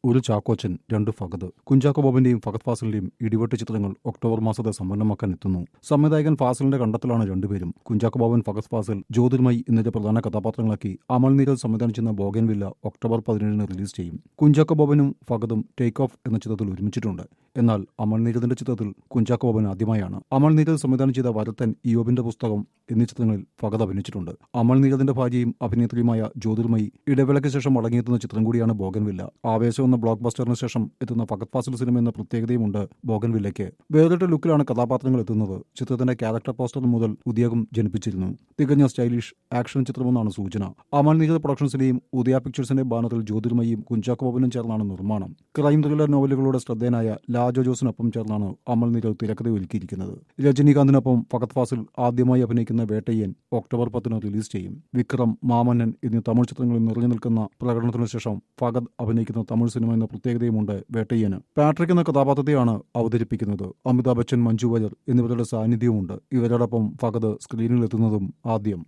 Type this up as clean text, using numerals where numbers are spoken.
ഒരു ചാക്കോച്ചൻ രണ്ട് ഫഹദ്. കുഞ്ചാക്കോ ബോബന്റെയും ഫഹദ് ഫാസിലിന്റെയും ഇടിവെട്ട് ചിത്രങ്ങൾ ഒക്ടോബർ മാസത്തെ സമ്പന്നമാക്കാൻ എത്തുന്നു. സംവിധായകൻ ഫാസിലിന്റെ കണ്ടെത്തലാണ് രണ്ടുപേരും. കുഞ്ചാക്കോ ബോബൻ, ഫഹദ് ഫാസിൽ, ജ്യോതിർമയി എന്നിവരെ പ്രധാന കഥാപാത്രങ്ങളാക്കി അമൽ നീരൽ സംവിധാനം ചെയ്യുന്ന ബോഗൻവില്ല ഒക്ടോബർ 17 റിലീസ് ചെയ്യും. കുഞ്ചാക്കോ ബോബനും ഫഹദും ടേക്ക് ഓഫ് എന്ന ചിത്രത്തിൽ ഒരുമിച്ചിട്ടുണ്ട്. എന്നാൽ അമൽ നീരദിന്റെ ചിത്രത്തിൽ കുഞ്ചാക്കോ ബോബൻ ആദ്യമായാണ്. അമൽ നീരദ് സംവിധാനം ചെയ്ത വരത്തൻ, ഇയോബിന്റെ പുസ്തകം എന്നീ ചിത്രങ്ങളിൽ ഫഹദ് അഭിനയിച്ചിട്ടുണ്ട്. അമൽ നീരദിന്റെ ഭാര്യയും അഭിനേത്രിയുമായ ജ്യോതിർമയി ഇടവേളയ്ക്ക് ശേഷം മടങ്ങിയെത്തുന്ന ചിത്രം കൂടിയാണ് ബോഗൻവില്ല. ആവേശം എന്ന ബ്ലോക്ക് ബസ്റ്ററിന് ശേഷം എത്തുന്ന ഫഹദ് ഫാസിൽ സിനിമ എന്ന പ്രത്യേകതയുമുണ്ട് ബോഗൻവില്ലയ്ക്ക്. വേറിട്ട ലുക്കിലാണ് കഥാപാത്രങ്ങൾ എത്തുന്നത്. ചിത്രത്തിന്റെ ക്യാരക്ടർ പോസ്റ്റർ മുതൽ ഉദ്യോഗം ജനിപ്പിച്ചിരുന്നു. തികഞ്ഞ സ്റ്റൈലിഷ് ആക്ഷൻ ചിത്രമെന്നാണ് സൂചന. അമൽ നീരദ് പ്രൊഡക്ഷൻസിന്റെയും ഉദയ പിക്ചേഴ്സിന്റെ ബാനറിൽ ജ്യോതിർമയിയും കുഞ്ചാക്കോ ബോബനും ചേർന്നാണ് നിർമ്മാണം. ക്രൈം ത്രില്ലർ നോവലുകളുടെ ശ്രദ്ധേയനായ ലാജോ ജോസിനൊപ്പം ചേർന്നാണ് അമൽ നീരദ് തിരക്കഥ ഒരുക്കിയിരിക്കുന്നത്. രജനീകാന്തിനൊപ്പം ഫഹദ് ഫാസിൽ ആദ്യമായി അഭിനയിക്കുന്ന വേട്ടയ്യൻ ഒക്ടോബർ 10 റിലീസ് ചെയ്യും. വിക്രം, മാമന്നൻ എന്നീ തമിഴ് ചിത്രങ്ങളിൽ നിറഞ്ഞു നിൽക്കുന്ന പ്രകടനത്തിനു ശേഷം ഫഹദ് അഭിനയിക്കുന്ന തമിഴ് സിനിമ എന്ന പ്രത്യേകതയുമുണ്ട് വേട്ടയ്യന്. പാട്രിക് എന്ന കഥാപാത്രത്തെയാണ് അവതരിപ്പിക്കുന്നത്. അമിതാഭ് ബച്ചൻ, മഞ്ജു വാര്യർ എന്നിവരുടെ സാന്നിധ്യവുമുണ്ട്. ഇവരോടൊപ്പം ഫഹദ് സ്ക്രീനിൽ എത്തുന്നതും ആദ്യം.